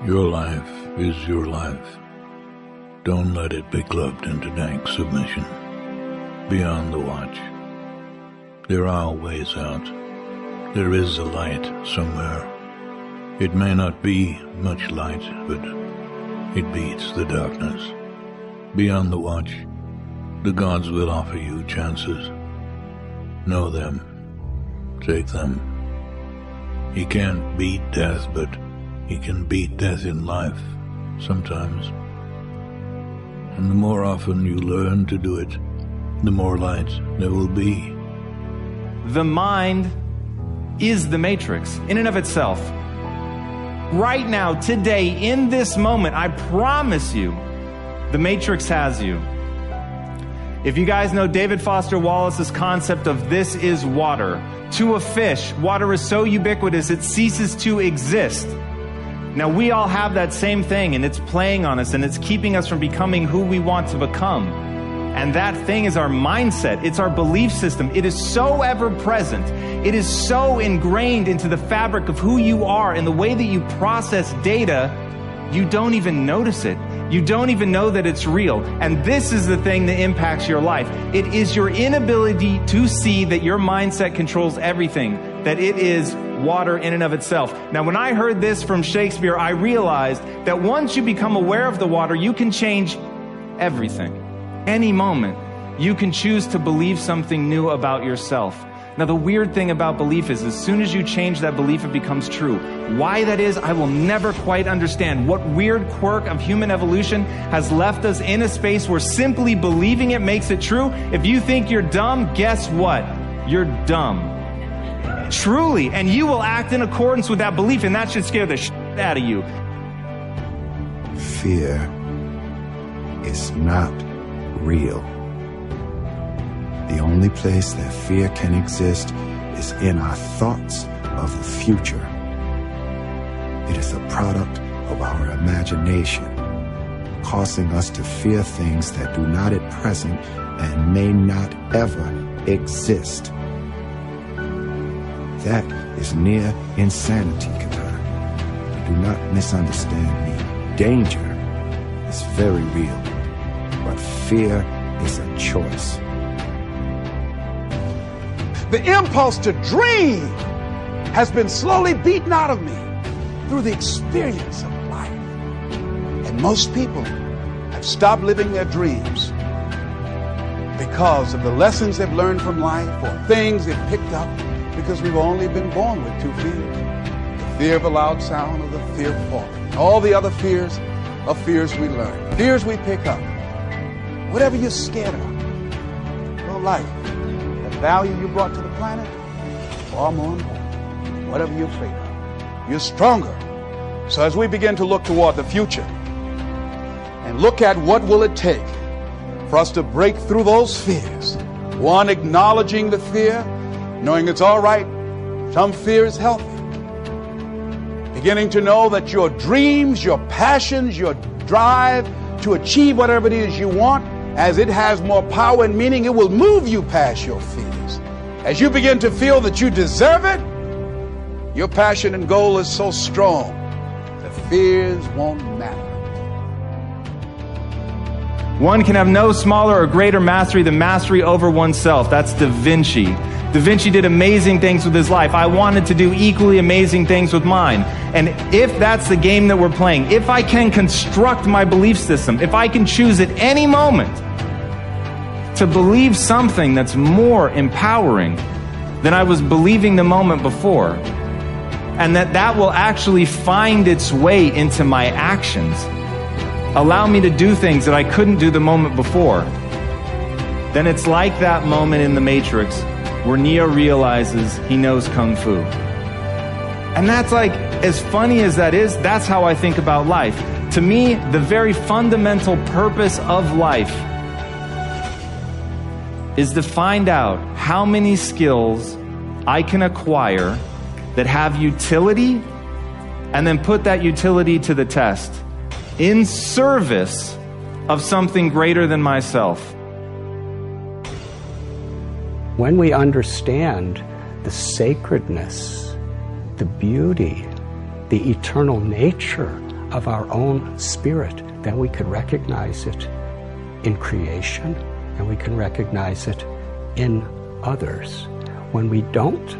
Your life is your life. Don't let it be clubbed into dank submission. Beyond the watch, there are ways out. There is a light somewhere. It may not be much light, but it beats the darkness. Beyond the watch, the gods will offer you chances. Know them. Take them. He can't beat death, but he can beat death in life, sometimes. And the more often you learn to do it, the more light there will be. The mind is the matrix in and of itself. Right now, today, in this moment, I promise you, the matrix has you. If you guys know David Foster Wallace's concept of this is water, to a fish, water is so ubiquitous it ceases to exist. Now, we all have that same thing, and it's playing on us, and it's keeping us from becoming who we want to become. And that thing is our mindset. It's our belief system. It is so ever present. It is so ingrained into the fabric of who you are and the way that you process data, you don't even notice it. You don't even know that it's real. And this is the thing that impacts your life. It is your inability to see that your mindset controls everything, that it is water in and of itself. Now, when I heard this from Shakespeare, I realized that once you become aware of the water, you can change everything. Any moment, you can choose to believe something new about yourself. Now, the weird thing about belief is as soon as you change that belief, it becomes true. Why that is, I will never quite understand. What weird quirk of human evolution has left us in a space where simply believing it makes it true? If you think you're dumb, guess what? You're dumb. Truly. And you will act in accordance with that belief, and that should scare the shit out of you. Fear is not real. The only place that fear can exist is in our thoughts of the future. It is a product of our imagination, causing us to fear things that do not at present and may not ever exist. That is near insanity, Katan. Do not misunderstand me. Danger is very real, but fear is a choice. The impulse to dream has been slowly beaten out of me through the experience of life. And most people have stopped living their dreams because of the lessons they've learned from life or things they've picked up because we've only been born with two fears. The fear of a loud sound or the fear of falling. All the other fears are fears we learn, fears we pick up. Whatever you're scared of, your life, value you brought to the planet, far more important. Whatever you're afraid of, you're stronger. So as we begin to look toward the future and look at what will it take for us to break through those fears, one, acknowledging the fear, knowing it's all right, some fear is healthy. Beginning to know that your dreams, your passions, your drive to achieve whatever it is you want, as it has more power and meaning, it will move you past your fears. As you begin to feel that you deserve it, your passion and goal is so strong, the fears won't matter. One can have no smaller or greater mastery than mastery over oneself. That's Da Vinci. Da Vinci did amazing things with his life. I wanted to do equally amazing things with mine. And if that's the game that we're playing, if I can construct my belief system, if I can choose at any moment to believe something that's more empowering than I was believing the moment before, and that will actually find its way into my actions, allow me to do things that I couldn't do the moment before, then it's like that moment in the Matrix where Neo realizes he knows Kung Fu. And that's like, as funny as that is, that's how I think about life. To me, the very fundamental purpose of life is to find out how many skills I can acquire that have utility, and then put that utility to the test in service of something greater than myself. When we understand the sacredness, the beauty, the eternal nature of our own spirit, then we could recognize it in creation, and we can recognize it in others. When we don't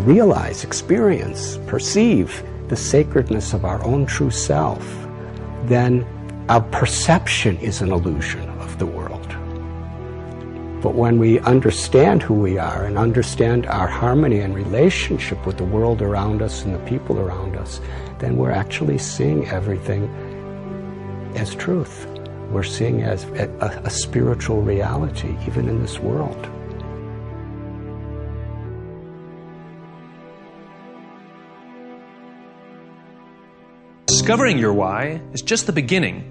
realize, experience, perceive the sacredness of our own true self, then our perception is an illusion of the world. But when we understand who we are and understand our harmony and relationship with the world around us and the people around us, then we're actually seeing everything as truth. We're seeing as a spiritual reality, even in this world. Discovering your why is just the beginning.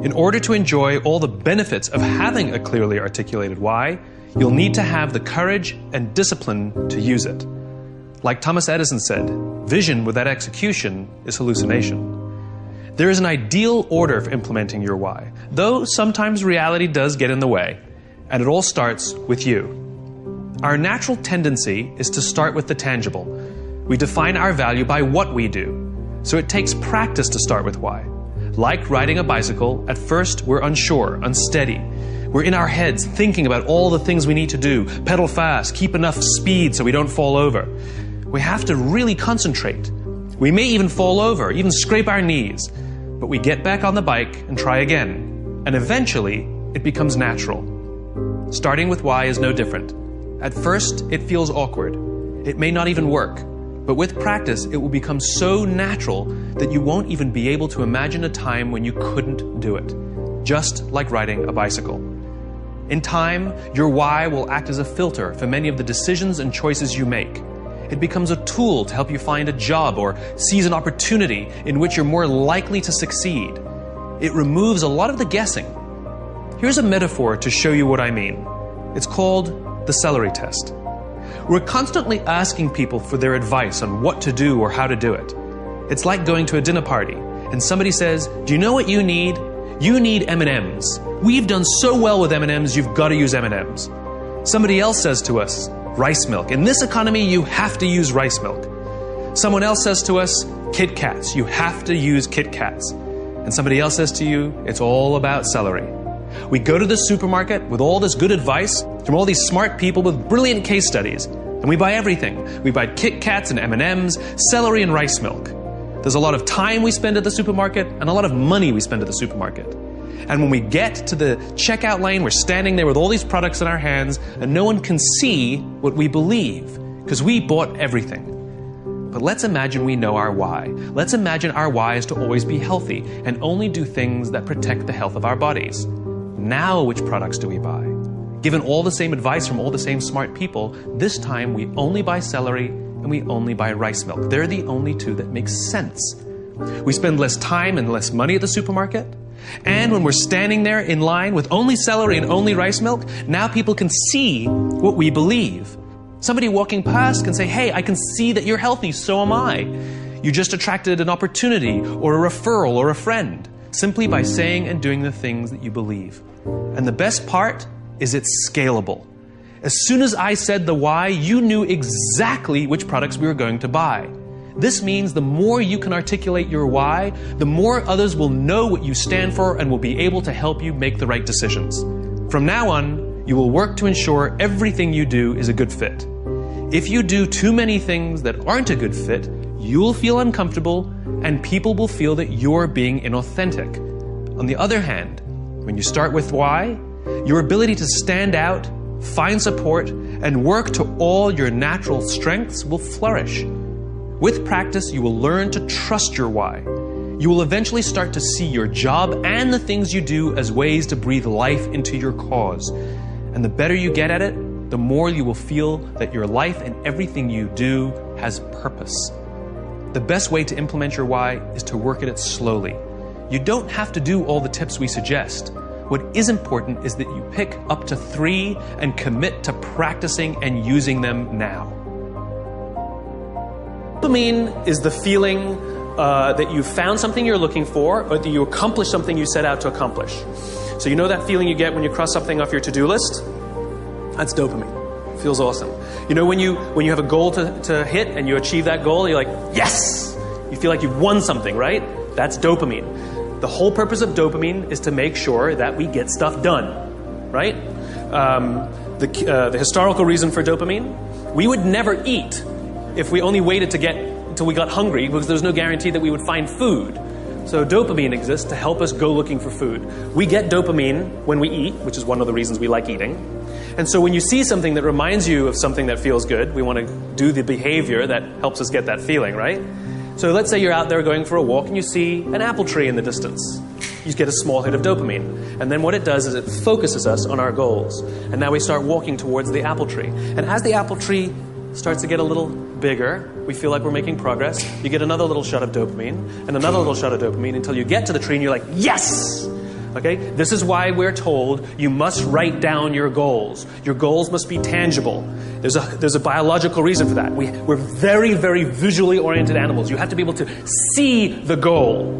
In order to enjoy all the benefits of having a clearly articulated why, you'll need to have the courage and discipline to use it. Like Thomas Edison said, vision without execution is hallucination. There is an ideal order for implementing your why, though sometimes reality does get in the way, and it all starts with you. Our natural tendency is to start with the tangible. We define our value by what we do, so it takes practice to start with why. Like riding a bicycle, at first we're unsure, unsteady. We're in our heads thinking about all the things we need to do, pedal fast, keep enough speed so we don't fall over. We have to really concentrate. We may even fall over, even scrape our knees, but we get back on the bike and try again, and eventually it becomes natural. Starting with why is no different. At first it feels awkward. It may not even work. But with practice, it will become so natural that you won't even be able to imagine a time when you couldn't do it. Just like riding a bicycle. In time, your why will act as a filter for many of the decisions and choices you make. It becomes a tool to help you find a job or seize an opportunity in which you're more likely to succeed. It removes a lot of the guessing. Here's a metaphor to show you what I mean. It's called the celery test. We're constantly asking people for their advice on what to do or how to do it. It's like going to a dinner party and somebody says, "Do you know what you need? You need M&Ms. We've done so well with M&Ms, you've got to use M&Ms." Somebody else says to us, "Rice milk. In this economy, you have to use rice milk." Someone else says to us, "Kit Kats. You have to use Kit Kats." And somebody else says to you, "It's all about celery." We go to the supermarket with all this good advice from all these smart people with brilliant case studies, and we buy everything. We buy Kit Kats and M&Ms, celery and rice milk. There's a lot of time we spend at the supermarket and a lot of money we spend at the supermarket. And when we get to the checkout lane, we're standing there with all these products in our hands and no one can see what we believe because we bought everything. But let's imagine we know our why. Let's imagine our why is to always be healthy and only do things that protect the health of our bodies. Now which products do we buy? Given all the same advice from all the same smart people, this time we only buy celery and we only buy rice milk. They're the only two that make sense. We spend less time and less money at the supermarket. And when we're standing there in line with only celery and only rice milk, now people can see what we believe. Somebody walking past can say, "Hey, I can see that you're healthy, so am I." You just attracted an opportunity or a referral or a friend simply by saying and doing the things that you believe. And the best part is it's scalable. As soon as I said the why, you knew exactly which products we were going to buy. This means the more you can articulate your why, the more others will know what you stand for and will be able to help you make the right decisions. From now on, you will work to ensure everything you do is a good fit. If you do too many things that aren't a good fit, you'll feel uncomfortable and people will feel that you're being inauthentic. On the other hand, when you start with why, your ability to stand out, find support, and work to all your natural strengths will flourish. With practice, you will learn to trust your why. You will eventually start to see your job and the things you do as ways to breathe life into your cause. And the better you get at it, the more you will feel that your life and everything you do has purpose. The best way to implement your why is to work at it slowly. You don't have to do all the tips we suggest. What is important is that you pick up to 3 and commit to practicing and using them now. Dopamine is the feeling that you found something you're looking for or that you accomplished something you set out to accomplish. So you know that feeling you get when you cross something off your to-do list? That's dopamine. It feels awesome. You know when you have a goal to hit and you achieve that goal, you're like, yes! You feel like you've won something, right? That's dopamine. The whole purpose of dopamine is to make sure that we get stuff done, right? The historical reason for dopamine, we would never eat if we only waited until we got hungry, because there's no guarantee that we would find food. So dopamine exists to help us go looking for food. We get dopamine when we eat, which is one of the reasons we like eating. And so when you see something that reminds you of something that feels good, we want to do the behavior that helps us get that feeling, right? So let's say you're out there going for a walk and you see an apple tree in the distance. You get a small hit of dopamine. And then what it does is it focuses us on our goals. And now we start walking towards the apple tree. And as the apple tree starts to get a little bigger, we feel like we're making progress. You get another little shot of dopamine and another little shot of dopamine until you get to the tree and you're like, yes! Okay? This is why we're told you must write down your goals. Your goals must be tangible. There's a biological reason for that. We're very, very visually oriented animals. You have to be able to see the goal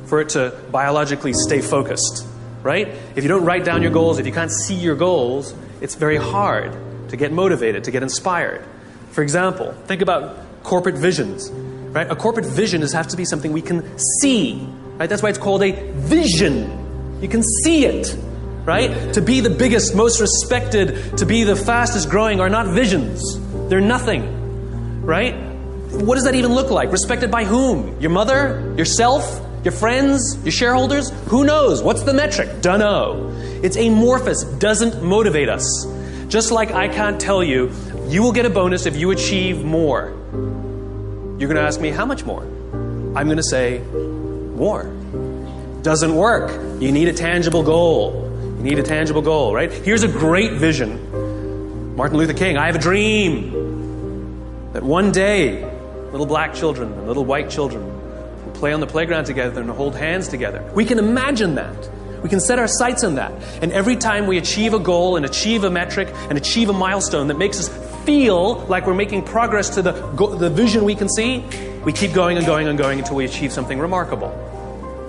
for it to biologically stay focused, right? If you don't write down your goals, if you can't see your goals, it's very hard to get motivated, to get inspired. For example, think about corporate visions, right? A corporate vision has to be something we can see, right? That's why it's called a vision. You can see it, right? To be the biggest, most respected, to be the fastest growing are not visions. They're nothing, right? What does that even look like? Respected by whom? Your mother? Yourself? Your friends? Your shareholders? Who knows? What's the metric? Dunno. It's amorphous. Doesn't motivate us. Just like I can't tell you, you will get a bonus if you achieve more. You're going to ask me, how much more? I'm going to say, more. Doesn't work. You need a tangible goal. You need a tangible goal, right? Here's a great vision. Martin Luther King, I have a dream that one day little black children and little white children will play on the playground together and hold hands together. We can imagine that. We can set our sights on that. And every time we achieve a goal and achieve a metric and achieve a milestone that makes us feel like we're making progress to the vision we can see, we keep going and going and going until we achieve something remarkable.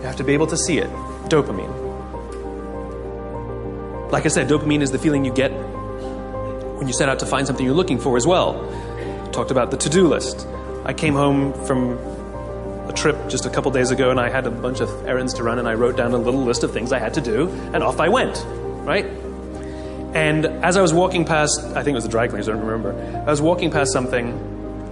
You have to be able to see it. Dopamine. Like I said, dopamine is the feeling you get when you set out to find something you're looking for as well. Talked about the to-do list. I came home from a trip just a couple days ago and I had a bunch of errands to run and I wrote down a little list of things I had to do and off I went, right? And as I was walking past, I think it was the dry cleaners, I don't remember. I was walking past something,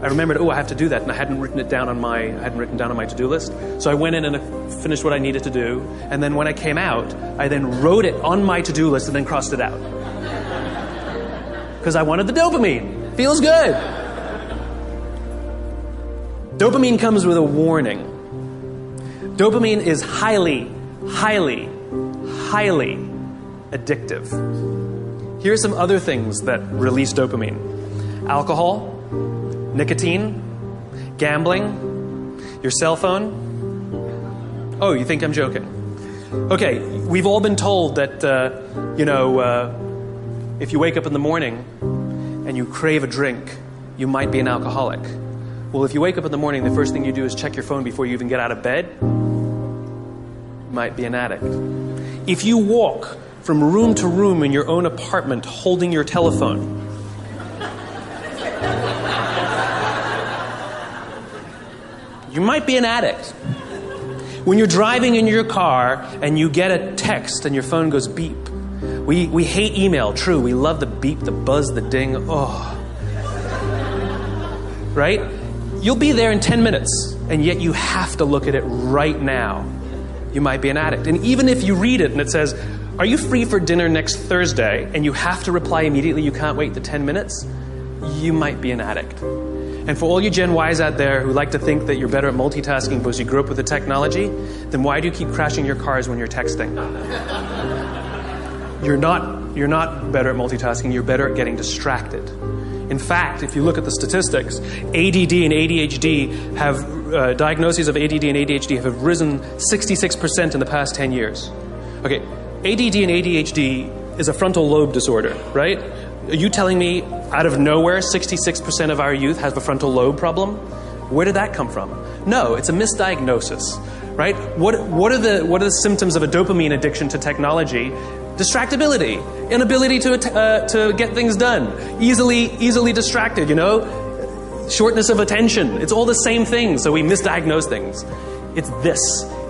I remembered, I have to do that, and I hadn't written down on my to-do list. So I went in and I finished what I needed to do, and then when I came out, I then wrote it on my to-do list and then crossed it out. Because I wanted the dopamine. Feels good. Dopamine comes with a warning. Dopamine is highly, highly, highly addictive. Here are some other things that release dopamine. Alcohol, nicotine, gambling, your cell phone. Oh, you think I'm joking? Okay, we've all been told that, if you wake up in the morning and you crave a drink, you might be an alcoholic. Well, if you wake up in the morning, the first thing you do is check your phone before you even get out of bed, you might be an addict. If you walk from room to room in your own apartment holding your telephone, you might be an addict. When you're driving in your car and you get a text and your phone goes beep. We hate email, true. We love the beep, the buzz, the ding. Oh. Right? You'll be there in 10 minutes, and yet you have to look at it right now. You might be an addict. And even if you read it and it says, are you free for dinner next Thursday? And you have to reply immediately, you can't wait the 10 minutes. You might be an addict. And for all you Gen Ys out there who like to think that you're better at multitasking because you grew up with the technology, then why do you keep crashing your cars when you're texting? You're not better at multitasking, you're better at getting distracted. In fact, if you look at the statistics, ADD and ADHD have, diagnoses of ADD and ADHD have risen 66% in the past 10 years. Okay, ADD and ADHD is a frontal lobe disorder, right? Are you telling me out of nowhere 66% of our youth has a frontal lobe problem? Where did that come from? No, it's a misdiagnosis, right? What are the symptoms of a dopamine addiction to technology? Distractibility, inability to get things done, easily distracted, shortness of attention. It's all the same thing, so we misdiagnose things. It's this.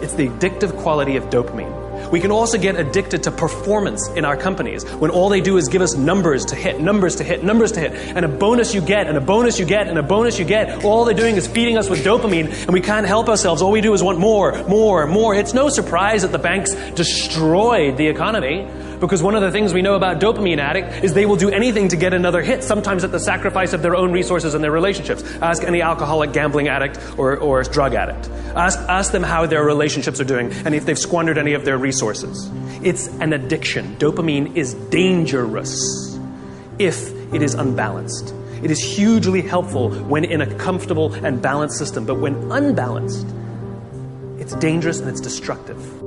It's the addictive quality of dopamine. We can also get addicted to performance in our companies when all they do is give us numbers to hit, numbers to hit, numbers to hit, and a bonus you get, and a bonus you get, and a bonus you get. All they're doing is feeding us with dopamine, and we can't help ourselves. All we do is want more, more, more. It's no surprise that the banks destroyed the economy, because one of the things we know about dopamine addict is they will do anything to get another hit, sometimes at the sacrifice of their own resources and their relationships. Ask any alcoholic, gambling addict, or drug addict. Ask them how their relationships are doing and if they've squandered any of their resources. It's an addiction. Dopamine is dangerous if it is unbalanced. It is hugely helpful when in a comfortable and balanced system, but when unbalanced, it's dangerous and it's destructive.